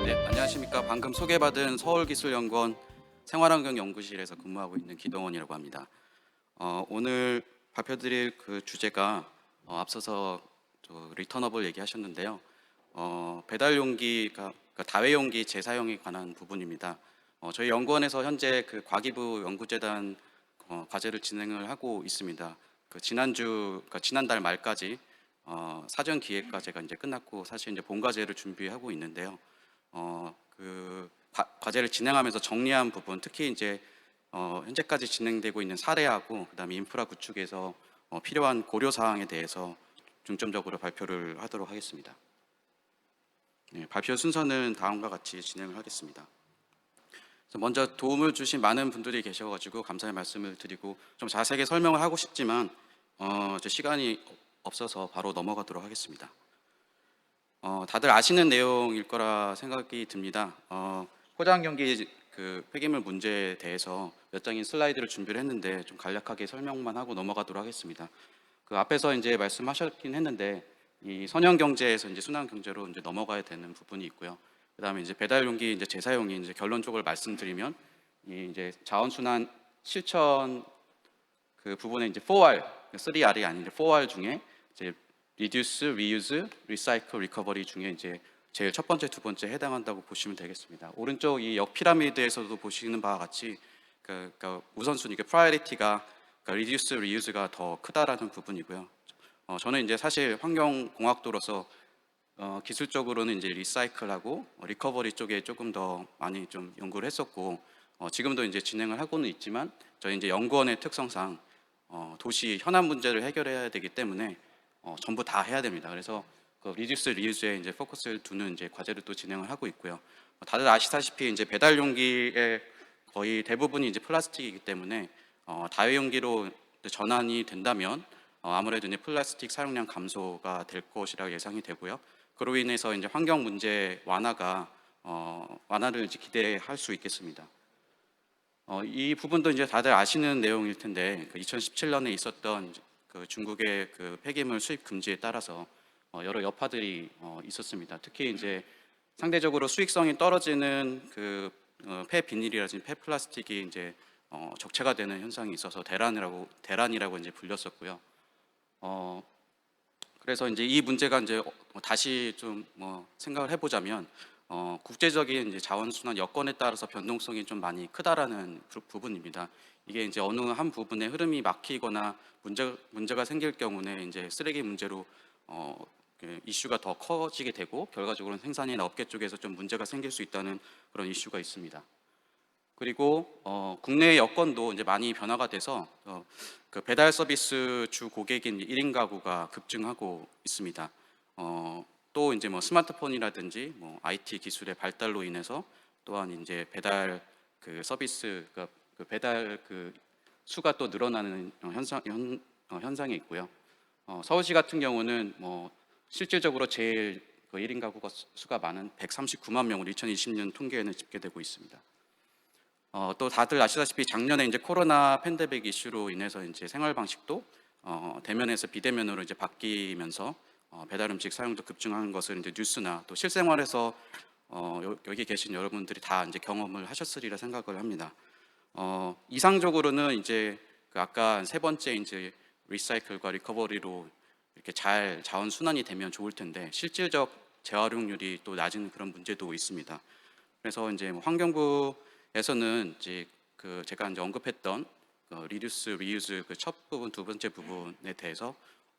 네, 안녕하십니까. 방금 소개받은 서울기술연구원 생활환경연구실에서 근무하고 있는 기동원이라고 합니다. 오늘 발표드릴 그 주제가 앞서서 리턴업을 얘기하셨는데요. 배달용기가 그러니까 다회용기 재사용에 관한 부분입니다. 저희 연구원에서 현재 그 과기부 연구재단 과제를 진행을 하고 있습니다. 그러니까 지난달 말까지 사전 기획 과제가 이제 끝났고 사실 이제 본 과제를 준비하고 있는데요. 과제를 진행하면서 정리한 부분, 특히 이제 현재까지 진행되고 있는 사례하고 그다음에 인프라 구축에서 필요한 고려 사항에 대해서 중점적으로 발표를 하도록 하겠습니다. 네, 발표 순서는 다음과 같이 진행을 하겠습니다. 그래서 먼저 도움을 주신 많은 분들이 계셔가지고 감사의 말씀을 드리고 좀 자세하게 설명을 하고 싶지만 제 시간이 없어서 바로 넘어가도록 하겠습니다. 다들 아시는 내용일 거라 생각이 듭니다. 포장용기 그 폐기물 문제에 대해서 몇 장의 슬라이드를 준비를 했는데 좀 간략하게 설명만 하고 넘어가도록 하겠습니다. 그 앞에서 이제 말씀하셨긴 했는데 이 선형 경제에서 이제 순환 경제로 이제 넘어가야 되는 부분이 있고요. 그다음에 이제 배달용기 이제 재사용이 이제 결론적으로 말씀드리면 이 이제 자원순환 실천 그 부분에 이제 4R, 3R이 아닌데 4R 중에 이제 Reduce, Reuse, Recycle, Recovery 중에 이제 제일 첫 번째, 두 번째 해당한다고 보시면 되겠습니다. 오른쪽 이 역 피라미드에서도 보시는 바와 같이 그러니까 우선순위, 프라이어리티가 Reduce, Reuse가 더 크다라는 부분이고요. 저는 이제 사실 환경공학도로서 기술적으로는 이제 리사이클하고 리커버리 쪽에 조금 더 많이 좀 연구를 했었고 지금도 이제 진행을 하고는 있지만 저희 이제 연구원의 특성상 도시 현안 문제를 해결해야 되기 때문에 전부 다 해야 됩니다. 그래서 그 리듀스 리유즈에 이제 포커스를 두는 이제 과제를 또 진행을 하고 있고요. 다들 아시다시피 이제 배달 용기의 거의 대부분이 이제 플라스틱이기 때문에 다회용기로 전환이 된다면 아무래도 이제 플라스틱 사용량 감소가 될 것이라 예상이 되고요. 그로 인해서 이제 환경 문제 완화를 이제 기대할 수 있겠습니다. 이 부분도 이제 다들 아시는 내용일 텐데 2017년에 있었던 그 중국의 그 폐기물 수입 금지에 따라서 여러 여파들이 있었습니다. 특히 이제 상대적으로 수익성이 떨어지는 그 폐비닐이라든지 폐플라스틱이 이제 적체가 되는 현상이 있어서 대란이라고 이제 불렸었고요. 그래서 이제 이 문제가 이제 다시 좀 생각을 해보자면 국제적인 이제 자원순환 여건에 따라서 변동성이 좀 많이 크다라는 부분입니다. 이게 이제 어느 한 부분의 흐름이 막히거나 문제가 생길 경우에 이제 쓰레기 문제로 이슈가 더 커지게 되고 결과적으로는 생산이나 업계 쪽에서 좀 문제가 생길 수 있다는 그런 이슈가 있습니다. 그리고 국내 여건도 이제 많이 변화가 돼서 그 배달 서비스 주 고객인 1인 가구가 급증하고 있습니다. 또 이제 스마트폰이라든지 IT 기술의 발달로 인해서 또한 이제 배달 그 서비스가 그 배달 그 수가 또 늘어나는 현상이 있고요. 서울시 같은 경우는 실질적으로 제일 그 1인 가구 수가 많은 139만 명으로 2020년 통계에는 집계되고 있습니다. 또 다들 아시다시피 작년에 이제 코로나 팬데믹 이슈로 인해서 이제 생활 방식도 대면에서 비대면으로 이제 바뀌면서 배달 음식 사용도 급증하는 것을 이제 뉴스나 또 실생활에서 여기 계신 여러분들이 다 이제 경험을 하셨으리라 생각을 합니다. 이상적으로는 이제 그 아까 세 번째 이제 리사이클과 리커버리로 이렇게 잘 자원 순환이 되면 좋을 텐데 실질적 재활용률이 또 낮은 그런 문제도 있습니다. 그래서 이제 환경부에서는 이제 그 제가 이제 언급했던 리듀스, 리유즈 그 첫 부분, 두 번째 부분에 대해서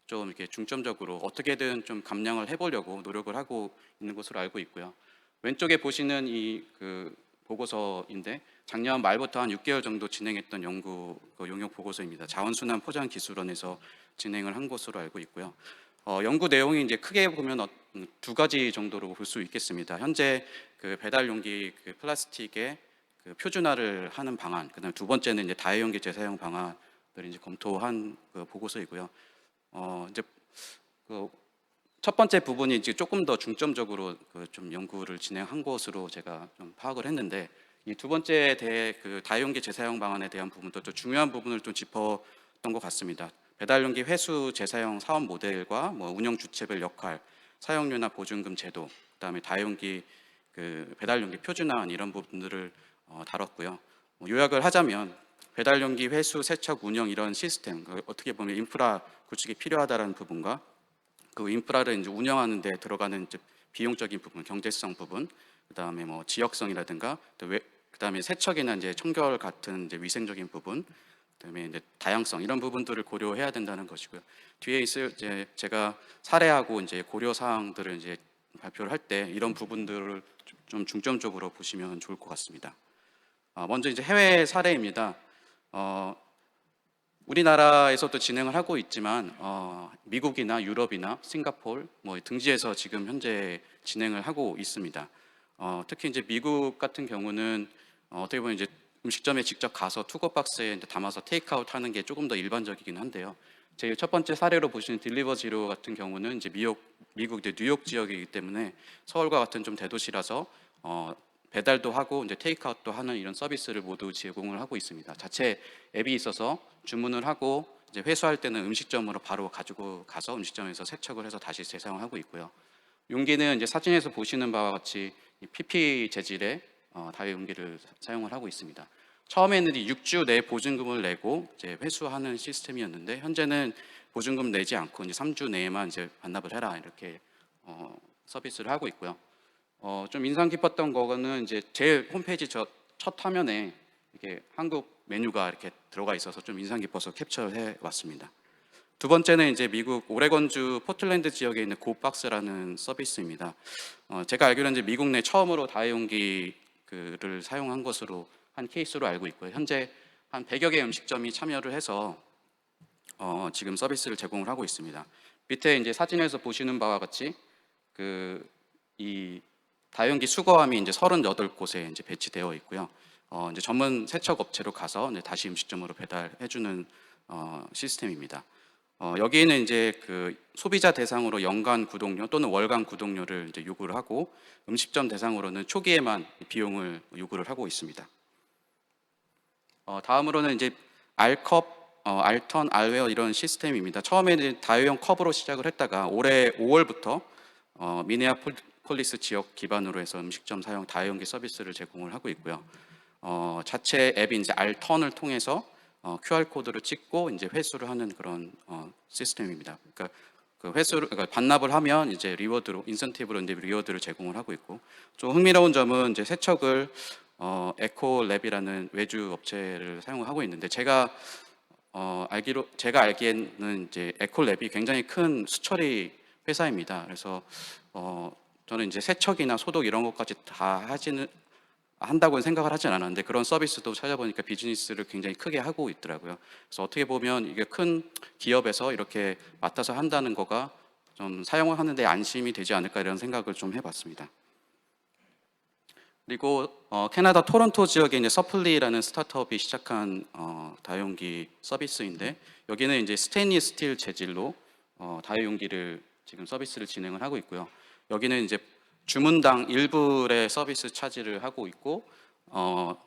좀 이렇게 중점적으로 어떻게든 좀 감량을 해보려고 노력을 하고 있는 것으로 알고 있고요. 왼쪽에 보시는 이 그 보고서인데 작년 말부터 한 6개월 정도 진행했던 연구 용역 보고서입니다. 자원순환 포장기술원에서 진행을 한 것으로 알고 있고요. 연구 내용이 이제 크게 보면 두 가지 정도로 볼 수 있겠습니다. 현재 그 배달 용기 그 플라스틱의 그 표준화를 하는 방안, 그다음 두 번째는 이제 다회용기 재사용 방안을 이제 검토한 그 보고서이고요. 이제 그 첫 번째 부분이 이제 조금 더 중점적으로 그 좀 연구를 진행한 것으로 제가 좀 파악을 했는데 이 두 번째 그 다용기 재사용 방안에 대한 부분도 또 중요한 부분을 좀 짚었던 것 같습니다. 배달용기 회수 재사용 사업 모델과 운영 주체별 역할, 사용료나 보증금 제도, 그다음에 다용기 그 배달 용기 표준화한 이런 부분들을 다뤘고요. 요약을 하자면 배달 용기 회수, 세척, 운영 이런 시스템, 어떻게 보면 인프라 구축이 필요하다라는 부분과 그 인프라를 이제 운영하는 데 들어가는 이제 비용적인 부분, 경제성 부분, 그다음에 뭐 지역성이라든가 그다음에 세척이나 이제 청결 같은 이제 위생적인 부분, 그다음에 이제 다양성 이런 부분들을 고려해야 된다는 것이고요. 뒤에 있을 이제 제가 사례하고 이제 고려 사항들을 이제 발표를 할 때 이런 부분들을 좀 중점적으로 보시면 좋을 것 같습니다. 먼저 이제 해외 사례입니다. 우리나라에서도 진행을 하고 있지만 미국이나 유럽이나 싱가포르 뭐 등지에서 지금 현재 진행을 하고 있습니다. 특히 이제 미국 같은 경우는 어떻게 보면 이제 음식점에 직접 가서 투고박스에 이제 담아서 테이크아웃 하는 게 조금 더 일반적이긴 한데요. 제 첫 번째 사례로 보시는 딜리버지로 같은 경우는 이제 미국 이제 뉴욕 지역이기 때문에 서울과 같은 좀 대도시라서 배달도 하고 이제 테이크아웃도 하는 이런 서비스를 모두 제공을 하고 있습니다. 자체 앱이 있어서 주문을 하고 이제 회수할 때는 음식점으로 바로 가지고 가서 음식점에서 세척을 해서 다시 재사용을 하고 있고요. 용기는 이제 사진에서 보시는 바와 같이 PP 재질의 다회 용기를 사용을 하고 있습니다. 처음에는 6주 내 보증금을 내고 이제 회수하는 시스템이었는데 현재는 보증금 내지 않고 이제 3주 내에만 이제 반납을 해라 이렇게 서비스를 하고 있고요. 좀 인상 깊었던 거는 이제 제 홈페이지 첫 화면에 이게 한국 메뉴가 이렇게 들어가 있어서 좀 인상 깊어서 캡처를 해 왔습니다. 두 번째는 이제 미국 오레곤주 포틀랜드 지역에 있는 고박스라는 서비스입니다. 제가 알기로는 이제 미국 내 처음으로 다회용기를 사용한 것으로 한 케이스로 알고 있고요. 현재 한 100여 개 음식점이 참여를 해서 지금 서비스를 제공을 하고 있습니다. 밑에 이제 사진에서 보시는 바와 같이 이 다용기 수거함이 이제 38곳에 이제 배치되어 있고요. 이제 전문 세척 업체로 가서 이제 다시 음식점으로 배달해주는 시스템입니다. 여기에는 이제 그 소비자 대상으로 연간 구독료 또는 월간 구독료를 이제 요구를 하고 음식점 대상으로는 초기에만 비용을 요구를 하고 있습니다. 다음으로는 이제 알컵, 알턴, 알웨어 이런 시스템입니다. 처음에는 다회용 컵으로 시작을 했다가 올해 5월부터 미네아폴리스 지역 기반으로 해서 음식점 사용 다회용기 서비스를 제공을 하고 있고요. 자체 앱인 이제 알턴을 통해서 QR 코드를 찍고 이제 회수를 하는 그런 시스템입니다. 그러니까 그 회수를 그러니까 반납을 하면 이제 리워드로 인센티브로 이제 리워드를 제공을 하고 있고 좀 흥미로운 점은 이제 세척을 에코랩이라는 외주 업체를 사용하고 있는데 제가 알기에는 이제 에코랩이 굉장히 큰 수처리 회사입니다. 그래서 저는 이제 세척이나 소독 이런 것까지 다 한다고는 생각을 하진 않았는데 그런 서비스도 찾아보니까 비즈니스를 굉장히 크게 하고 있더라고요. 그래서 어떻게 보면 이게 큰 기업에서 이렇게 맡아서 한다는 거가 좀 사용을 하는데 안심이 되지 않을까 이런 생각을 좀 해봤습니다. 그리고 캐나다 토론토 지역에 이제 서플리라는 스타트업이 시작한 다용기 서비스인데 여기는 이제 스테인리스 스틸 재질로 다용기를 지금 서비스를 진행을 하고 있고요. 여기는 이제 주문당 1불의 서비스 차지를 하고 있고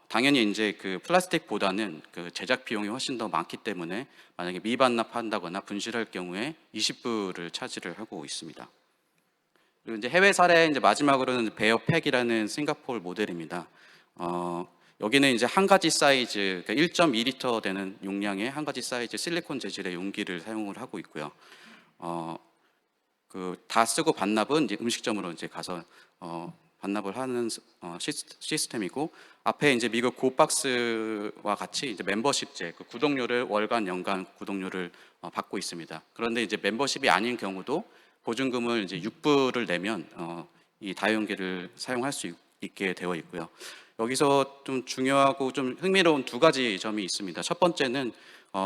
당연히 이제 그 플라스틱보다는 그 제작 비용이 훨씬 더 많기 때문에 만약에 미반납한다거나 분실할 경우에 20불을 차지를 하고 있습니다. 그리고 이제 해외 사례 이제 마지막으로는 베어팩이라는 싱가포르 모델입니다. 여기는 이제 한 가지 사이즈, 그러니까 1.2리터 되는 용량의 한 가지 사이즈 실리콘 재질의 용기를 사용을 하고 있고요. 그 다 쓰고 반납은 이제 음식점으로 이제 가서 반납을 하는 시스템이고 앞에 이제 미국 고박스와 같이 이제 멤버십제, 그 구독료를 월간, 연간 구독료를 받고 있습니다. 그런데 이제 멤버십이 아닌 경우도 보증금을 이제 6불을 내면 이 다용기를 사용할 수 있게 되어 있고요. 여기서 좀 중요하고 좀 흥미로운 두 가지 점이 있습니다. 첫 번째는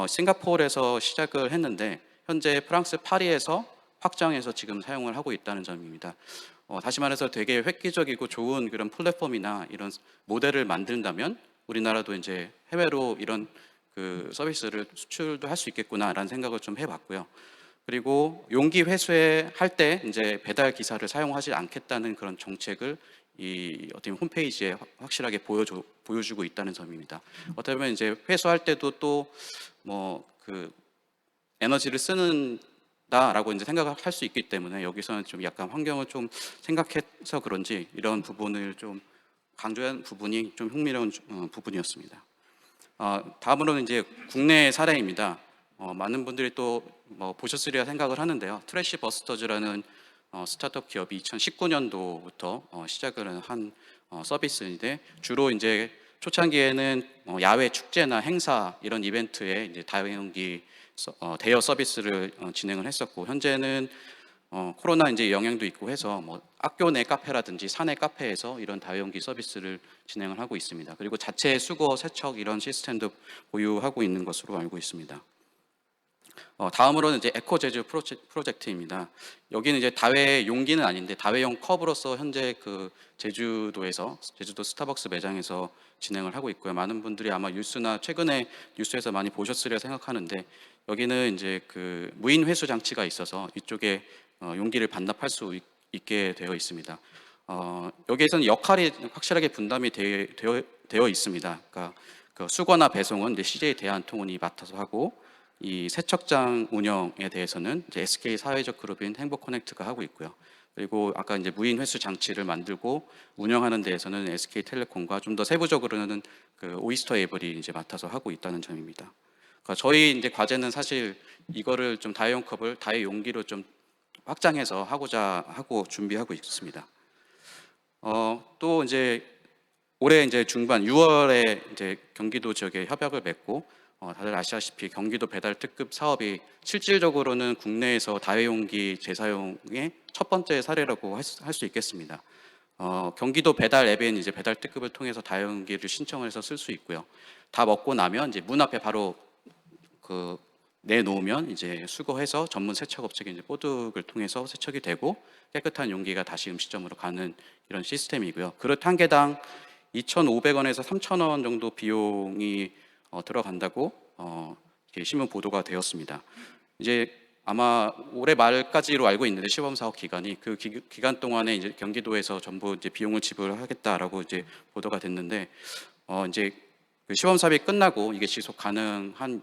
싱가포르에서 시작을 했는데 현재 프랑스 파리에서 확장해서 지금 사용을 하고 있다는 점입니다. 다시 말해서 되게 획기적이고 좋은 그런 플랫폼이나 이런 모델을 만든다면 우리나라도 이제 해외로 이런 그 서비스를 수출도 할 수 있겠구나라는 생각을 좀 해봤고요. 그리고 용기 회수에 할 때 이제 배달 기사를 사용하지 않겠다는 그런 정책을 이 어떻게 보면 홈페이지에 확실하게 보여주고 있다는 점입니다. 어떻게 보면 이제 회수할 때도 또 뭐 그 에너지를 쓰는 다라고 이제 생각을 할 수 있기 때문에 여기서는 좀 약간 환경을 좀 생각해서 그런지 이런 부분을 좀 강조한 부분이 좀 흥미로운 부분이었습니다. 다음으로는 이제 국내 사례입니다. 많은 분들이 또 뭐 보셨으리라 생각을 하는데요. 트래시 버스터즈라는 스타트업 기업이 2019년도부터 시작을 한 서비스인데 주로 이제 초창기에는 야외 축제나 행사 이런 이벤트에 이제 다용기 대여 서비스를 진행을 했었고 현재는 코로나 이제 영향도 있고 해서 뭐 학교 내 카페라든지 사내 카페에서 이런 다용기 서비스를 진행을 하고 있습니다. 그리고 자체 수거 세척 이런 시스템도 보유하고 있는 것으로 알고 있습니다. 다음으로는 이제 에코 제주 프로젝트입니다. 여기는 이제 다회 용기는 아닌데 다회용 컵으로서 현재 그 제주도에서 제주도 스타벅스 매장에서 진행을 하고 있고요. 많은 분들이 아마 뉴스나 최근에 뉴스에서 많이 보셨으리라 생각하는데 여기는 이제 그 무인 회수 장치가 있어서 이쪽에 용기를 반납할 수 있게 되어 있습니다. 여기에서는 역할이 확실하게 분담이 되어 있습니다. 그러니까 그 수거나 배송은 이제 CJ 대한통운이 맡아서 하고 이 세척장 운영에 대해서는 이제 SK 사회적 그룹인 행복커넥트가 하고 있고요. 그리고 아까 이제 무인 회수 장치를 만들고 운영하는 데에서는 SK텔레콤과 좀 더 세부적으로는 그 오이스터 에블이 이제 맡아서 하고 있다는 점입니다. 그러니까 저희 이제 과제는 사실 이거를 좀 다회용 컵을 다회 용기로 좀 확장해서 하고자 하고 준비하고 있습니다. 또 이제 올해 이제 중반 6월에 이제 경기도 지역에 협약을 맺고 다들 아시다시피 경기도 배달 특급 사업이 실질적으로는 국내에서 다회용기 재사용의 첫 번째 사례라고 할 수 있겠습니다. 경기도 배달 앱엔 이제 배달 특급을 통해서 다회용기를 신청을 해서 쓸 수 있고요. 다 먹고 나면 이제 문 앞에 바로 그 내놓으면 이제 수거해서 전문 세척업체에 이제 뽀득을 통해서 세척이 되고 깨끗한 용기가 다시 음식점으로 가는 이런 시스템이고요. 그릇 한 개당 2,500원에서 3,000원 정도 비용이 들어간다고 신문 보도가 되었습니다. 이제 아마 올해 말까지로 알고 있는데 시범 사업 기간이 그 기간 동안에 이제 경기도에서 전부 이제 비용을 지불하겠다라고 이제 보도가 됐는데 이제 그 시범 사업이 끝나고 이게 지속 가능한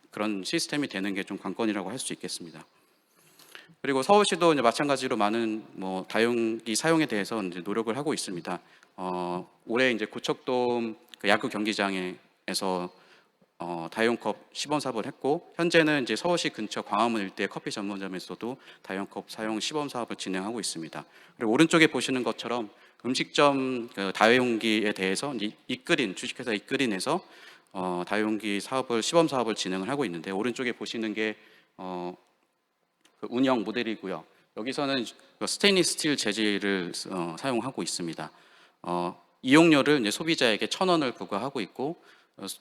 그런 시스템이 되는 게 좀 관건이라고 할 수 있겠습니다. 그리고 서울시도 이제 마찬가지로 많은 뭐 다용기 사용에 대해서 이제 노력을 하고 있습니다. 올해 이제 고척돔 그 야구 경기장에서 다용컵 시범 사업을 했고 현재는 이제 서울시 근처 광화문 일대 커피 전문점에서도 다용컵 사용 시범 사업을 진행하고 있습니다. 그리고 오른쪽에 보시는 것처럼 음식점 그 다용기에 대해서 이제 주식회사 이끌인에서 다용기 사업을 시범 사업을 진행을 하고 있는데 오른쪽에 보시는 게 그 운영 모델이고요. 여기서는 그 스테인리스 스틸 재질을 사용하고 있습니다. 이용료를 이제 소비자에게 1,000원을 부과하고 있고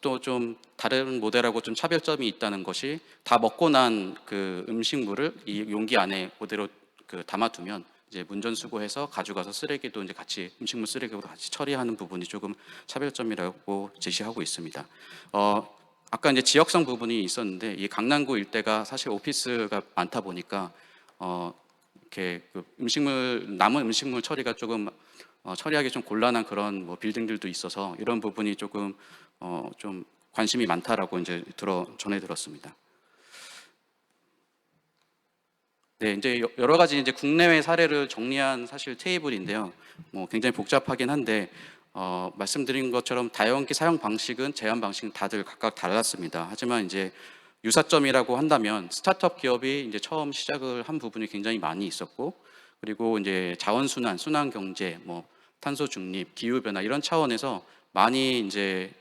또 좀 다른 모델하고 좀 차별점이 있다는 것이 다 먹고 난 그 음식물을 이 용기 안에 그대로 그 담아두면 이제 문전수거해서 가져가서 쓰레기도 이제 같이 음식물 쓰레기도 같이 처리하는 부분이 조금 차별점이라고 제시하고 있습니다. 아까 이제 지역성 부분이 있었는데 이 강남구 일대가 사실 오피스가 많다 보니까 이렇게 그 남은 음식물 처리가 조금 처리하기 좀 곤란한 그런 뭐 빌딩들도 있어서 이런 부분이 조금 좀 관심이 많다라고 이제 전해 들었습니다. 네, 이제 여러 가지 이제 국내외 사례를 정리한 사실 테이블인데요. 뭐 굉장히 복잡하긴 한데 말씀드린 것처럼 다용기 사용 방식은 제한 방식은 다들 각각 달랐습니다. 하지만 이제 유사점이라고 한다면 스타트업 기업이 이제 처음 시작을 한 부분이 굉장히 많이 있었고 그리고 이제 자원순환, 순환경제, 뭐 탄소 중립, 기후 변화 이런 차원에서 많이 이제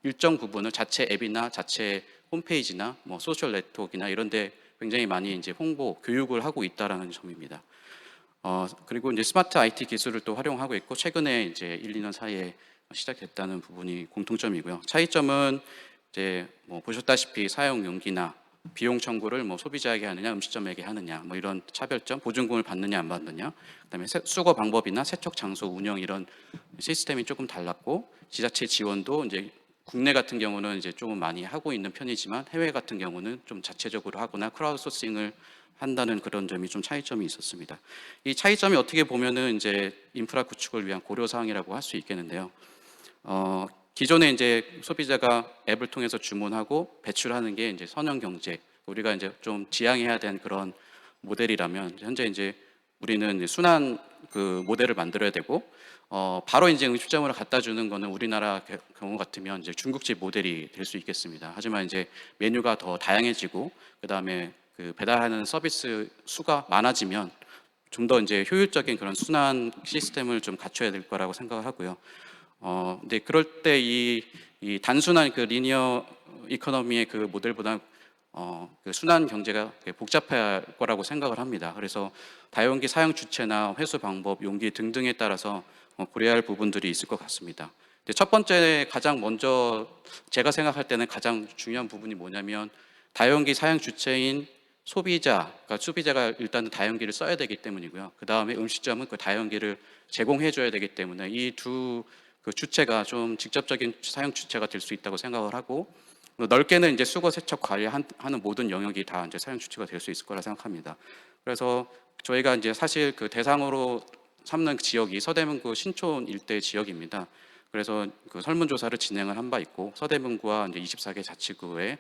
일정 부분을 자체 앱이나 자체 홈페이지나 뭐 소셜 네트워크나 이런데 굉장히 많이 이제 홍보, 교육을 하고 있다라는 점입니다. 그리고 이제 스마트 IT 기술을 또 활용하고 있고 최근에 이제 1, 2년 사이에 시작됐다는 부분이 공통점이고요. 차이점은 이제 뭐 보셨다시피 사용 용기나 비용 청구를 뭐 소비자에게 하느냐, 음식점에게 하느냐, 뭐 이런 차별점, 보증금을 받느냐 안 받느냐, 그다음에 수거 방법이나 세척 장소 운영 이런 시스템이 조금 달랐고 지자체 지원도 이제 국내 같은 경우는 이제 조금 많이 하고 있는 편이지만 해외 같은 경우는 좀 자체적으로 하거나 크라우드 소싱을 한다는 그런 점이 좀 차이점이 있었습니다. 이 차이점이 어떻게 보면은 이제 인프라 구축을 위한 고려 사항이라고 할 수 있겠는데요. 기존에 이제 소비자가 앱을 통해서 주문하고 배출하는 게 이제 선형 경제, 우리가 이제 좀 지향해야 되는 그런 모델이라면 현재 이제 우리는 이제 순환 그 모델을 만들어야 되고 바로 이제 음식점으로 갖다 주는 거는 우리나라 경우 같으면 이제 중국집 모델이 될 수 있겠습니다. 하지만 이제 메뉴가 더 다양해지고 그다음에 그 배달하는 서비스 수가 많아지면 좀 더 이제 효율적인 그런 순환 시스템을 좀 갖춰야 될 거라고 생각을 하고요. 근데 그럴 때 이 단순한 그 리니어 이코노미의 그 모델보다 그 순환 경제가 복잡할 거라고 생각을 합니다. 그래서 다용기 사용 주체나 회수 방법, 용기 등등에 따라서 고려할 부분들이 있을 것 같습니다. 근데 첫 번째 가장 먼저 제가 생각할 때는 가장 중요한 부분이 뭐냐면 다용기 사용 주체인 소비자가 일단은 다용기를 써야 되기 때문이고요. 그 다음에 음식점은 그 다용기를 제공해 줘야 되기 때문에 이 두 그 주체가 좀 직접적인 사용 주체가 될 수 있다고 생각을 하고 넓게는 이제 수거 세척 관리하는 모든 영역이 다 이제 사용 주체가 될 수 있을 거라 생각합니다. 그래서 저희가 이제 사실 그 대상으로 삼는 지역이 서대문구 신촌 일대 지역입니다. 그래서 그 설문조사를 진행을 한 바 있고 서대문구와 이제 24개 자치구에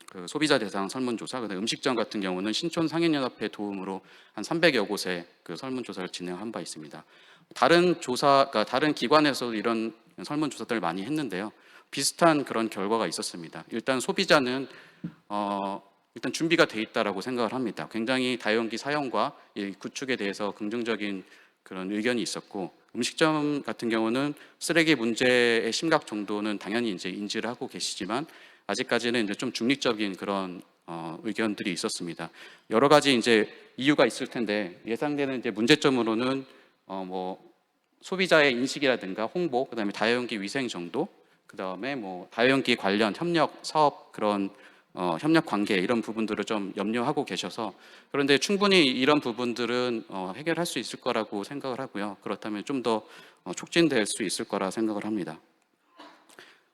그 소비자 대상 설문조사, 그다음 음식점 같은 경우는 신촌 상인연합회 도움으로 한 300여 곳에 그 설문조사를 진행한 바 있습니다. 그러니까 다른 기관에서도 이런 설문조사들을 많이 했는데요. 비슷한 그런 결과가 있었습니다. 일단 소비자는 일단 준비가 돼 있다라고 생각을 합니다. 굉장히 다용기 사용과 이 구축에 대해서 긍정적인 그런 의견이 있었고 음식점 같은 경우는 쓰레기 문제의 심각 정도는 당연히 이제 인지를 하고 계시지만 아직까지는 이제 좀 중립적인 그런 의견들이 있었습니다. 여러 가지 이제 이유가 있을 텐데 예상되는 이제 문제점으로는 뭐 소비자의 인식이라든가 홍보, 그다음에 다용기 위생 정도, 그다음에 뭐 다용기 관련 협력 사업 그런 협력 관계 이런 부분들을 좀 염려하고 계셔서 그런데 충분히 이런 부분들은 해결할 수 있을 거라고 생각을 하고요. 그렇다면 좀 더 촉진될 수 있을 거라 생각을 합니다.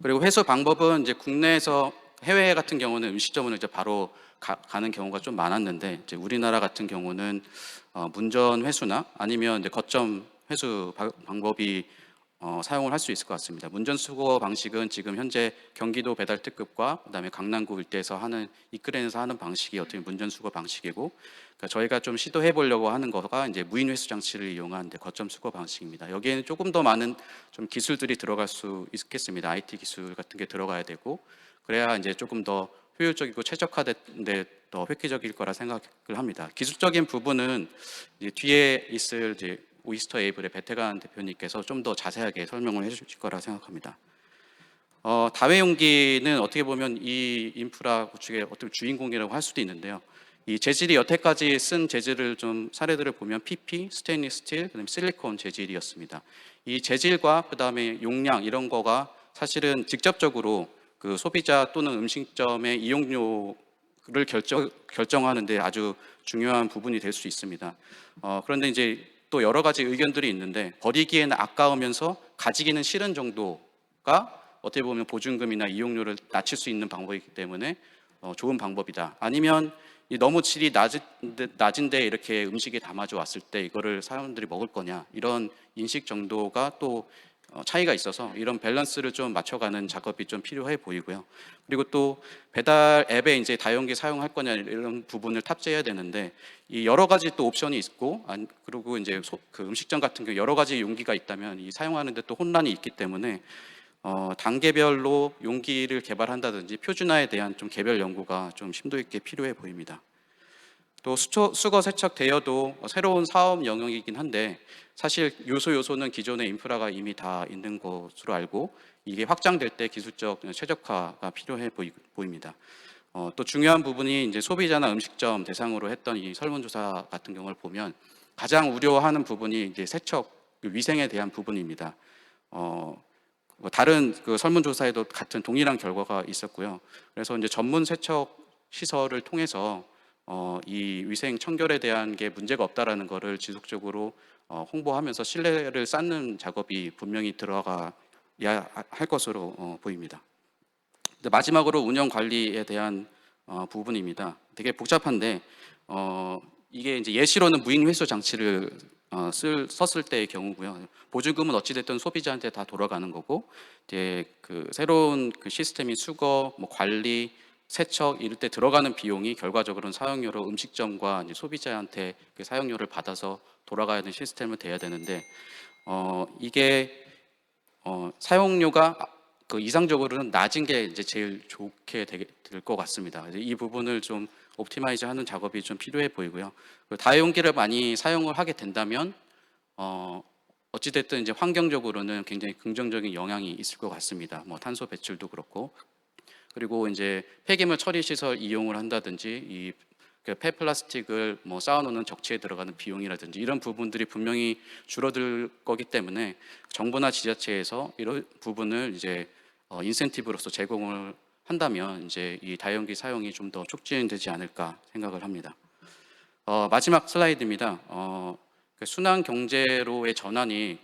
그리고 회수 방법은 이제 국내에서 해외 같은 경우는 음식점은 이제 바로 가는 경우가 좀 많았는데 이제 우리나라 같은 경우는 문전 회수나 아니면 이제 거점 회수 방법이 사용을 할 수 있을 것 같습니다. 문전 수거 방식은 지금 현재 경기도 배달 특급과 그다음에 강남구 일대에서 하는 이크랜에서 하는 방식이 어떻게 문전 수거 방식이고 그러니까 저희가 좀 시도해 보려고 하는 거가 이제 무인 회수 장치를 이용한 거점 수거 방식입니다. 여기에는 조금 더 많은 좀 기술들이 들어갈 수 있겠습니다. IT 기술 같은 게 들어가야 되고 그래야 이제 조금 더 효율적이고 최적화된데 더 획기적일 거라 생각을 합니다. 기술적인 부분은 이제 뒤에 있을 이제 오이스터 에이블의 배태관 대표님께서 좀 더 자세하게 설명을 해주실 거라 생각합니다. 다회용기는 어떻게 보면 이 인프라 구축의 어떤 주인공이라고 할 수도 있는데요. 이 재질이 여태까지 쓴 재질을 좀 사례들을 보면 PP, 스테인리스 스틸, 그다음에 실리콘 재질이었습니다. 이 재질과 그다음에 용량 이런 거가 사실은 직접적으로 그 소비자 또는 음식점의 이용료를 결정하는데 아주 중요한 부분이 될 수 있습니다. 그런데 이제 또 여러 가지 의견들이 있는데 버리기에는 아까우면서 가지기는 싫은 정도가 어떻게 보면 보증금이나 이용료를 낮출 수 있는 방법이기 때문에 좋은 방법이다. 아니면 너무 질이 낮은데 이렇게 음식이 담아져 왔을 때 이거를 사람들이 먹을 거냐 이런 인식 정도가 또 차이가 있어서 이런 밸런스를 좀 맞춰가는 작업이 좀 필요해 보이고요. 그리고 또 배달 앱에 이제 다용기 사용할 거냐 이런 부분을 탑재해야 되는데 이 여러 가지 또 옵션이 있고 그리고 이제 그 음식점 같은 경우 여러 가지 용기가 있다면 이 사용하는데 또 혼란이 있기 때문에 단계별로 용기를 개발한다든지 표준화에 대한 좀 개별 연구가 좀 심도 있게 필요해 보입니다. 또 수거 세척 대여도 새로운 사업 영역이긴 한데 사실 요소는 기존의 인프라가 이미 다 있는 것으로 알고 이게 확장될 때 기술적 최적화가 필요해 보입니다. 또 중요한 부분이 이제 소비자나 음식점 대상으로 했던 이 설문조사 같은 경우를 보면 가장 우려하는 부분이 이제 세척 위생에 대한 부분입니다. 다른 그 설문조사에도 같은 동일한 결과가 있었고요. 그래서 이제 전문 세척 시설을 통해서 이 위생 청결에 대한 게 문제가 없다라는 것을 지속적으로 홍보하면서 신뢰를 쌓는 작업이 분명히 들어가야 할 것으로 보입니다. 마지막으로 운영 관리에 대한 부분입니다. 되게 복잡한데 이게 이제 예시로는 무인 회수 장치를 썼을 때의 경우고요. 보증금은 어찌됐든 소비자한테 다 돌아가는 거고, 이제 그 새로운 그 시스템이 수거, 뭐 관리, 세척 이럴 때 들어가는 비용이 결과적으로는 사용료로 음식점과 이제 소비자한테 그 사용료를 받아서 돌아가야 되는 시스템을 돼야 되는데 이게 사용료가 그 이상적으로는 낮은 게 이제 제일 좋게 될 것 같습니다. 이 부분을 좀 옵티마이즈하는 작업이 좀 필요해 보이고요. 다용기를 많이 사용을 하게 된다면 어찌됐든 이제 환경적으로는 굉장히 긍정적인 영향이 있을 것 같습니다. 뭐 탄소 배출도 그렇고, 그리고 이제 폐기물 처리 시설 이용을 한다든지 그 폐플라스틱을 뭐 쌓아놓는 적치에 들어가는 비용이라든지 이런 부분들이 분명히 줄어들 거기 때문에 정부나 지자체에서 이런 부분을 이제 인센티브로서 제공을 한다면 이제 이 다용기 사용이 좀 더 촉진되지 않을까 생각을 합니다. 마지막 슬라이드입니다. 그 순환 경제로의 전환이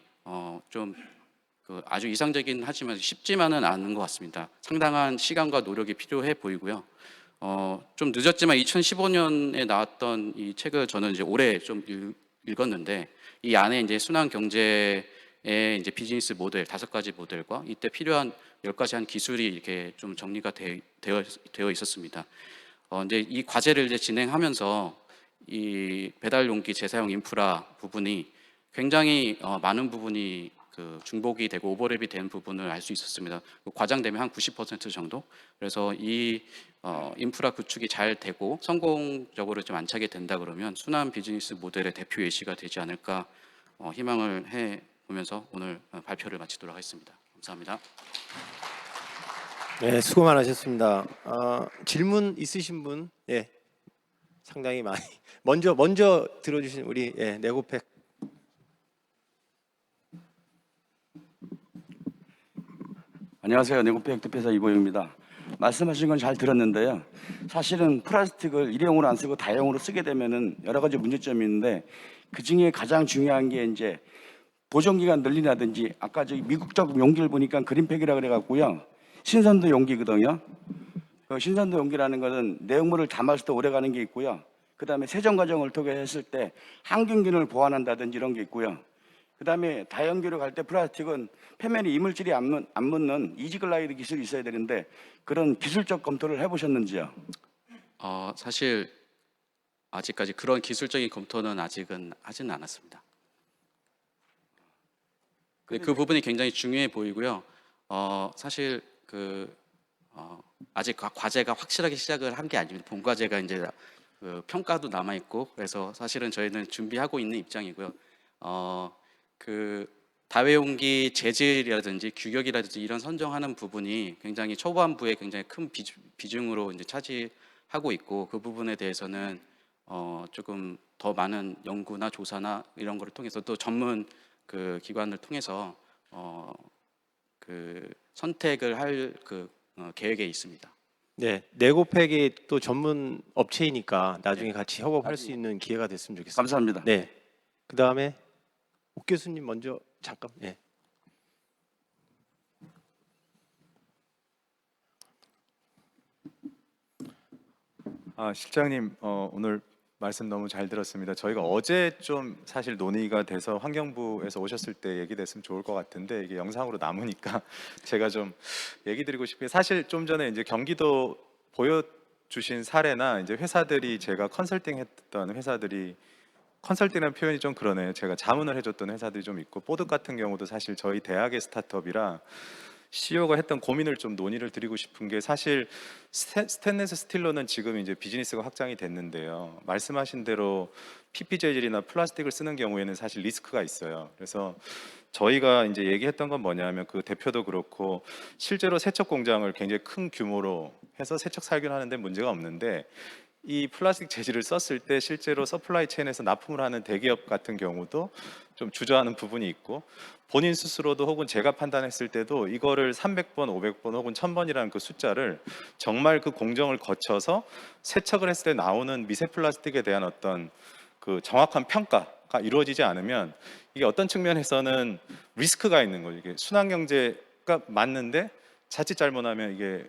좀 아주 이상적인 하지만 쉽지만은 않은 것 같습니다. 상당한 시간과 노력이 필요해 보이고요. 좀 늦었지만 2015년에 나왔던 이 책을 저는 이제 올해 좀 읽었는데 이 안에 이제 순환 경제의 이제 비즈니스 모델 5가지 모델과 이때 필요한 10가지 한 기술이 이렇게 좀 정리가 되어 있었습니다. 이제 이 과제를 이제 진행하면서 이 배달 용기 재사용 인프라 부분이 굉장히 많은 부분이 그 중복이 되고 오버랩이 된 부분을 알 수 있었습니다. 과장되면 한 90% 정도. 그래서 이 인프라 구축이 잘 되고 성공적으로 좀 안착이 된다 그러면 순환 비즈니스 모델의 대표 예시가 되지 않을까 희망을 해 보면서 오늘 발표를 마치도록 하겠습니다. 감사합니다. 네, 수고 많으셨습니다. 질문 있으신 분? 예, 상당히 많이. 먼저 들어주신 우리 네고팩. 안녕하세요. 네고팩 대표이사 이보영입니다. 말씀하신 건 잘 들었는데요. 사실은 플라스틱을 일회용으로 안 쓰고 다용으로 쓰게 되면은 여러 가지 문제점이 있는데 그 중에 가장 중요한 게 이제 보존 기간 늘리라든지 아까 저기 미국적 용기를 보니까 그린팩이라 그래갖고요. 신선도 용기거든요. 그 신선도 용기라는 것은 내용물을 담았을 때 오래 가는 게 있고요. 그 다음에 세정 과정을 통해 했을 때 항균균을 보완한다든지 이런 게 있고요. 그 다음에 다용기로 갈 때 플라스틱은 표면에 이물질이 안 묻는 이지글라이드 기술이 있어야 되는데 그런 기술적 검토를 해보셨는지요? 사실 아직까지 그런 기술적인 검토는 아직은 하지는 않았습니다. 근데 그 부분이 굉장히 중요해 보이고요. 사실 아직 과제가 확실하게 시작을 한 게 아닙니다. 본 과제가 이제 그 평가도 남아 있고 그래서 사실은 저희는 준비하고 있는 입장이고요. 그 다회용기 재질이라든지 규격이라든지 이런 선정하는 부분이 굉장히 초반부에 굉장히 큰 비중으로 이제 차지하고 있고 그 부분에 대해서는 조금 더 많은 연구나 조사나 이런 거를 통해서 또 전문 그 기관을 통해서 그 선택을 할 계획에 있습니다. 네, 네고팩이 또 전문 업체이니까 나중에 같이 협업할 수 있는 기회가 됐으면 좋겠습니다. 감사합니다. 네, 그 다음에 옥 교수님 먼저 잠깐. 예. 실장님, 오늘 말씀 너무 잘 들었습니다. 저희가 어제 좀 사실 논의가 돼서 환경부에서 오셨을 때 얘기됐으면 좋을 것 같은데 이게 영상으로 남으니까 제가 좀 얘기 드리고 싶은 게 사실 좀 전에 이제 경기도 보여주신 사례나 이제 회사들이 제가 컨설팅했던 회사들이 컨설팅이라는 표현이 좀 그러네요. 제가 자문을 해줬던 회사들이 좀 있고 뽀득 같은 경우도 사실 저희 대학의 스타트업이라 CEO가 했던 고민을 좀 논의를 드리고 싶은 게 사실 스테인리스 스틸러는 지금 이제 비즈니스가 확장이 됐는데요. 말씀하신 대로 PP 재질이나 플라스틱을 쓰는 경우에는 사실 리스크가 있어요. 그래서 저희가 이제 얘기했던 건 뭐냐면 그 대표도 그렇고 실제로 세척 공장을 굉장히 큰 규모로 해서 세척 살균하는데 문제가 없는데 이 플라스틱 재질을 썼을 때 실제로 서플라이 체인에서 납품을 하는 대기업 같은 경우도 좀 주저하는 부분이 있고 본인 스스로도 혹은 제가 판단했을 때도 이거를 300번, 500번 혹은 1000번이라는 그 숫자를 정말 그 공정을 거쳐서 세척을 했을 때 나오는 미세 플라스틱에 대한 어떤 그 정확한 평가가 이루어지지 않으면 이게 어떤 측면에서는 리스크가 있는 거죠. 이게 순환 경제가 맞는데 자칫 잘못하면 이게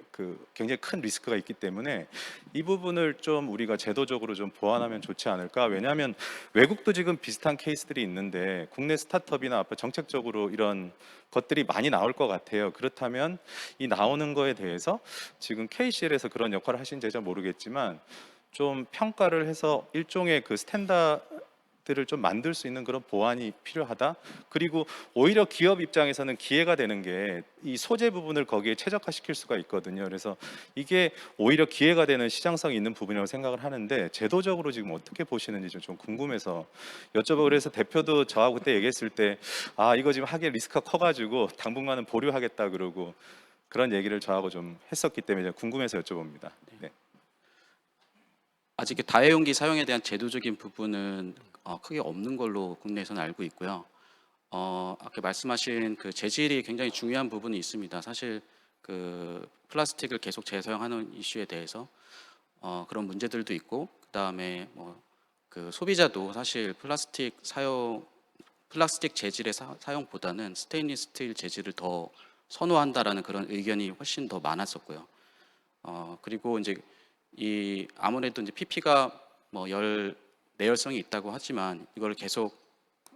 굉장히 큰 리스크가 있기 때문에 이 부분을 좀 우리가 제도적으로 좀 보완하면 좋지 않을까. 왜냐하면 외국도 지금 비슷한 케이스들이 있는데 국내 스타트업이나 앞으로 정책적으로 이런 것들이 많이 나올 것 같아요. 그렇다면 이 나오는 거에 대해서 지금 KCL에서 그런 역할을 하신지 잘 모르겠지만 좀 평가를 해서 일종의 그 스탠다드를 좀 만들 수 있는 그런 보완이 필요하다. 그리고 오히려 기업 입장에서는 기회가 되는 게 이 소재 부분을 거기에 최적화시킬 수가 있거든요. 그래서 이게 오히려 기회가 되는 시장성이 있는 부분이라고 생각을 하는데 제도적으로 지금 어떻게 보시는지 좀 궁금해서 여쭤보고, 그래서 대표도 저하고 그때 얘기했을 때 이거 지금 하기에 리스크가 커가지고 당분간은 보류하겠다 그러고 그런 얘기를 저하고 좀 했었기 때문에 궁금해서 여쭤봅니다. 네. 아직 다회용기 사용에 대한 제도적인 부분은 크게 없는 걸로 국내에서는 알고 있고요. 아까 말씀하신 그 재질이 굉장히 중요한 부분이 있습니다. 사실 그 플라스틱을 계속 재사용하는 이슈에 대해서 그런 문제들도 있고, 그다음에 뭐 그 소비자도 사실 플라스틱 재질의 사용보다는 스테인리스 스틸 재질을 더 선호한다라는 그런 의견이 훨씬 더 많았었고요. 그리고 이제 이 아무래도 이제 PP가 뭐 내열성이 있다고 하지만 이걸 계속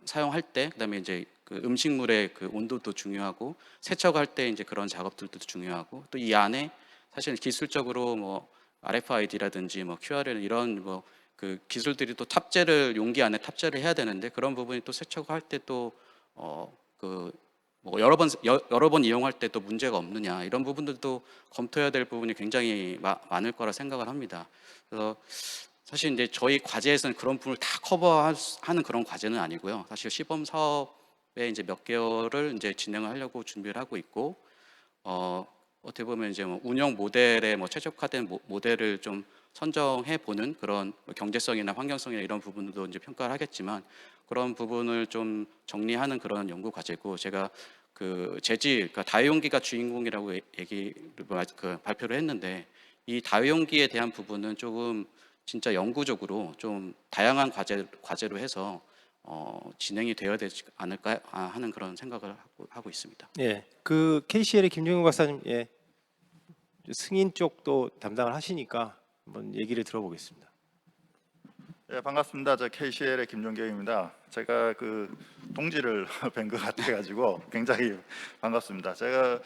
사용할 때, 그다음에 이제 그 음식물의 그 온도도 중요하고 세척할 때 이제 그런 작업들도 중요하고, 또 이 안에 사실 기술적으로 뭐 RFID라든지 뭐 QRL 이런 뭐 그 기술들이 또 용기 안에 탑재를 해야 되는데, 그런 부분이 또 세척할 때 또 그 뭐 여러 번 이용할 때 또 문제가 없느냐, 이런 부분들도 검토해야 될 부분이 굉장히 많을 거라 생각을 합니다. 그래서 사실 이제 저희 과제에서는 그런 부분을 다 커버하는 그런 과제는 아니고요. 사실 시범 사업에 이제 몇 개월을 이제 진행을 하려고 준비를 하고 있고, 어떻게 보면 이제 뭐 운영 모델에 뭐 최적화된 모델을 좀 선정해 보는 그런 뭐 경제성이나 환경성이나 이런 부분도 이제 평가를 하겠지만, 그런 부분을 좀 정리하는 그런 연구 과제고, 제가 그 그러니까 다회용기가 주인공이라고 발표를 했는데, 이 다회용기에 대한 부분은 조금 진짜 영구적으로 좀 다양한 과제로 해서 진행이 되어야 되지 않을까 하는 그런 생각을 하고 있습니다. 예, 그 KCL의 김종윤 박사님, 예, 승인 쪽도 담당을 하시니까 한번 얘기를 들어보겠습니다. 네, 반갑습니다. 저 KCL의 김종경입니다. 제가 그 동지를 뵌 것 같아가지고 굉장히 반갑습니다. 제가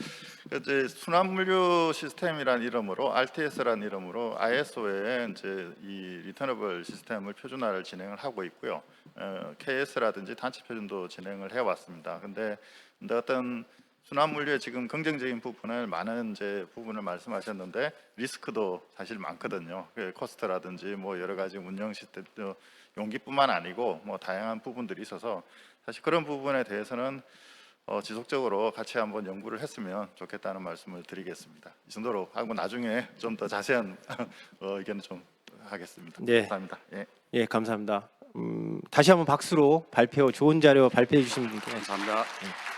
이제 순환물류 시스템이라는 이름으로 RTS라는 이름으로 ISO에 이제 이 리터너블 시스템을 표준화를 진행을 하고 있고요. KS라든지 단체 표준도 진행을 해왔습니다. 근데 어떤 순환물류의 지금 긍정적인 부분을 많은 이제 부분을 말씀하셨는데 리스크도 사실 많거든요. 코스트라든지 뭐 여러 가지 운영 시스템, 용기뿐만 아니고 뭐 다양한 부분들이 있어서 사실 그런 부분에 대해서는 지속적으로 같이 한번 연구를 했으면 좋겠다는 말씀을 드리겠습니다. 이 정도로 하고 나중에 좀 더 자세한 의견을 좀 하겠습니다. 네. 감사합니다. 예. 예, 감사합니다. 다시 한번 박수로 좋은 자료 발표해 주신 분께 감사합니다. 예.